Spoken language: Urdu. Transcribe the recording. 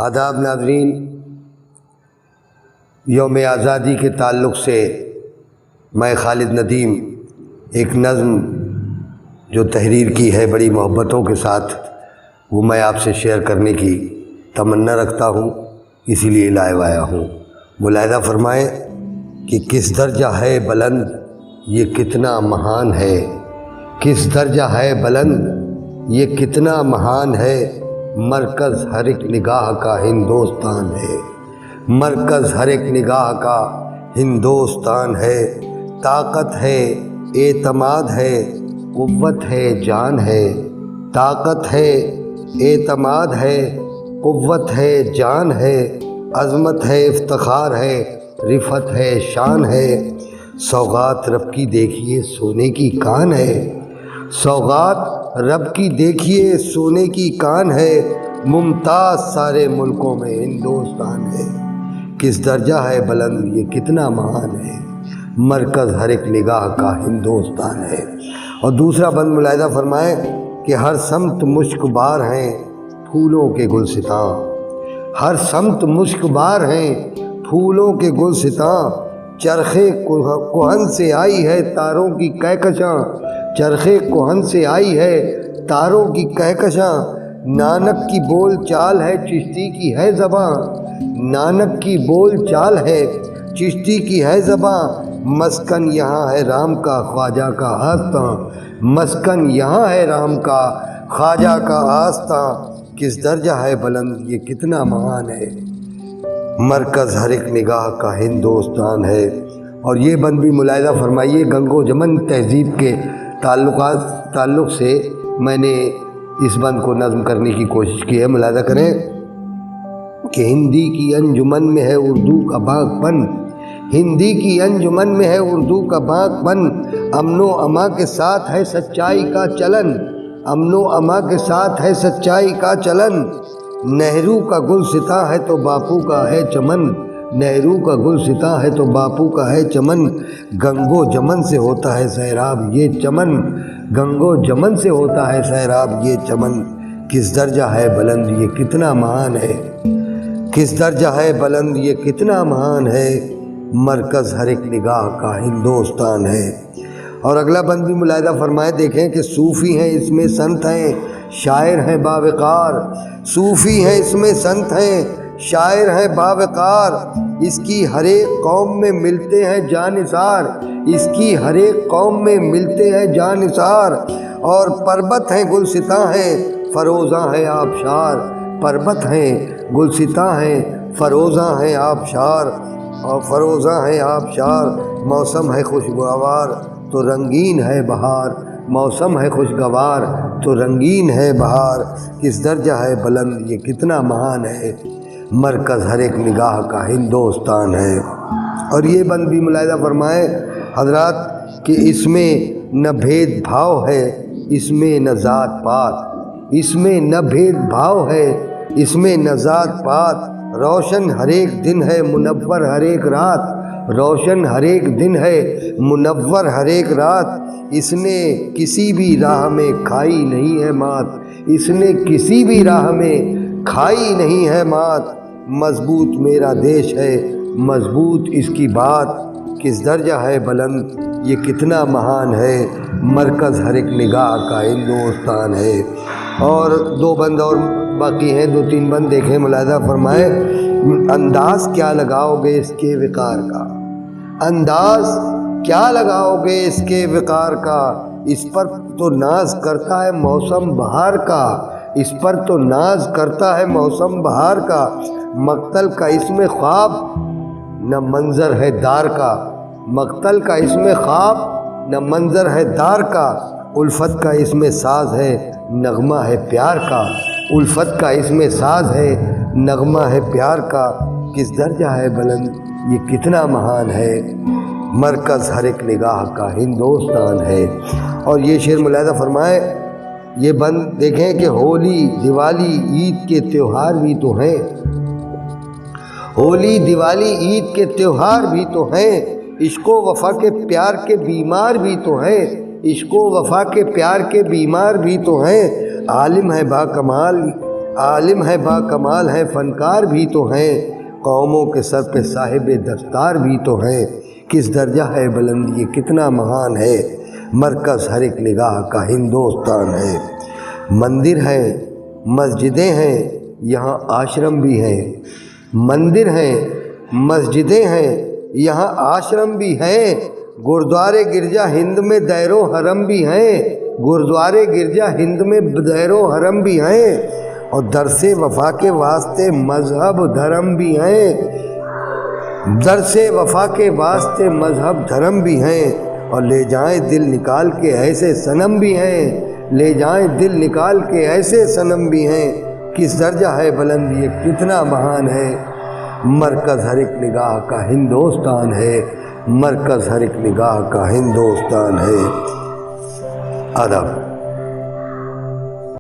آداب ناظرین، یوم آزادی کے تعلق سے میں خالد ندیم ایک نظم جو تحریر کی ہے بڑی محبتوں کے ساتھ، وہ میں آپ سے شیئر کرنے کی تمنا رکھتا ہوں، اسی لیے لائیو آیا ہوں۔ ملاحظہ فرمائیں کہ کس درجہ ہے بلند یہ کتنا مہان ہے، کس درجہ ہے بلند یہ کتنا مہان ہے، مرکز ہر ایک نگاہ کا ہندوستان ہے، مرکز ہر ایک نگاہ کا ہندوستان ہے۔ طاقت ہے، اعتماد ہے، قوت ہے، جان ہے، طاقت ہے، اعتماد ہے، قوت ہے، جان ہے، عظمت ہے، افتخار ہے، رفعت ہے، شان ہے۔ سوغات رب کی دیکھیے سونے کی کان ہے، سوغات رب کی دیکھیے سونے کی کان ہے، ممتاز سارے ملکوں میں ہندوستان ہے۔ کس درجہ ہے بلند یہ کتنا مہان ہے، مرکز ہر ایک نگاہ کا ہندوستان ہے۔ اور دوسرا بند ملاحظہ فرمائیں کہ ہر سمت مشک بار ہیں پھولوں کے گلستاں، ہر سمت مشک بار ہیں پھولوں کے گلستاں، چرخے کہن سے آئی ہے تاروں کی کہکشاں، چرخے کہن سے آئی ہے تاروں کی کہکشاں، نانک کی بول چال ہے چشتی کی ہے زباں، نانک کی بول چال ہے چشتی کی ہے زباں، مسکن یہاں ہے رام کا خواجہ کا آستاں، مسکن یہاں ہے رام کا خواجہ کا آستاں، کس درجہ ہے بلند یہ کتنا مہان ہے، مرکز ہر ایک نگاہ کا ہندوستان ہے۔ اور یہ بند بھی ملاحظہ فرمائیے، گنگ و جمن تہذیب کے تعلق سے میں نے اس بند کو نظم کرنے کی کوشش کی ہے۔ ملاحظہ کریں کہ ہندی کی انجمن میں ہے اردو کا باغ پن، ہندی کی انجمن میں ہے اردو کا باغ پن، امن و اما کے ساتھ ہے سچائی کا چلن، امن و اما کے ساتھ ہے سچائی کا چلن، نہرو کا گلستاں ہے تو باپو کا ہے چمن، نہرو کا گلستاں ہے تو باپو کا ہے چمن، گنگ و جمن سے ہوتا ہے سیراب یہ چمن، گنگ و جمن سے ہوتا ہے سیراب یہ چمن، کس درجہ ہے بلند یہ کتنا مہان ہے، کس درجہ ہے بلند یہ کتنا مہان ہے، مرکز ہر ایک نگاہ کا ہندوستان ہے۔ اور اگلا بند بھی ملاحظہ فرمائے، دیکھیں کہ صوفی ہیں اس میں سنت ہیں، شاعر ہیں باوقار، صوفی ہیں اس میں سنت ہیں، شاعر ہیں باوقار، اس کی ہر ایک قوم میں ملتے ہیں جانثار، اس کی ہر ایک قوم میں ملتے ہیں جانثار، اور پربت ہیں گلستاں ہیں فروزاں ہیں آبشار، پربت ہیں گلستاں ہیں فروزاں ہیں آبشار، اور فروزاں ہیں آبشار، موسم ہے خوشگوار تو رنگین ہے بہار، موسم ہے خوشگوار تو رنگین ہے بہار، کس درجہ ہے بلند یہ کتنا مہان ہے، مرکز ہر ایک نگاہ کا ہندوستان ہے۔ اور یہ بند بھی ملاحظہ فرمائے حضرات کہ اس میں نہ بھید بھاؤ ہے، اس میں نہ ذات پات، اس میں نہ بھید بھاؤ ہے، اس میں نہ ذات پات، روشن ہر ایک دن ہے منور ہر ایک رات، روشن ہر ایک دن ہے منور ہر ایک رات، اس نے کسی بھی راہ میں کھائی نہیں ہے مات، اس نے کسی بھی راہ میں کھائی نہیں ہے مات، مضبوط میرا دیش ہے مضبوط اس کی بات، کس درجہ ہے بلند یہ کتنا مہان ہے، مرکز ہر ایک نگاہ کا ہندوستان ہے۔ اور دو بند اور باقی ہیں، دو تین بند دیکھیں، ملاحظہ فرمائے، انداز کیا لگاؤ گے اس کے وقار کا، انداز کیا لگاؤ گے اس کے وقار کا، اس پر تو ناز کرتا ہے موسم بہار کا، اس پر تو ناز کرتا ہے موسم بہار کا، مقتل کا اس میں خواب نہ منظر ہے دار کا، مقتل کا اس میں خواب نہ منظر ہے دار کا، الفت کا اس میں ساز ہے نغمہ ہے پیار کا، الفت کا اس میں ساز ہے نغمہ ہے پیار کا، کس درجہ ہے بلند یہ کتنا مہان ہے، مرکز ہر ایک نگاہ کا ہندوستان ہے۔ اور یہ شعر ملاحظہ فرمائے، یہ بند دیکھیں کہ ہولی دیوالی عید کے تہوار بھی تو ہیں، ہولی دیوالی عید کے تہوار بھی تو ہیں، عشق و وفا کے پیار کے بیمار بھی تو ہیں، عشق و وفا کے پیار کے بیمار بھی تو ہیں، عالم ہے با کمال عالم ہے با کمال ہے فنکار بھی تو ہیں، قوموں کے سر پہ صاحب دستار بھی تو ہیں، کس درجہ ہے بلند یہ کتنا مہان ہے، مرکز ہر ایک نگاہ کا ہندوستان ہے۔ مندر ہیں مسجدیں ہیں یہاں آشرم بھی ہیں، مندر ہیں مسجدیں ہیں یہاں آشرم بھی ہیں، گردوارے گرجا ہند میں دیر و حرم بھی ہیں، گردوارے گرجا ہند میں دیر و حرم بھی ہیں، اور درس وفا کے واسطے مذہب دھرم بھی ہیں، درس وفا کے واسطے مذہب دھرم بھی ہیں، اور لے جائیں دل نکال کے ایسے صنم بھی ہیں، لے جائیں دل نکال کے ایسے صنم بھی ہیں، کس درجہ ہے بلند یہ کتنا مہان ہے، مرکز ہر ایک نگاہ کا ہندوستان ہے، مرکز ہر ایک نگاہ کا ہندوستان ہے۔ آداب۔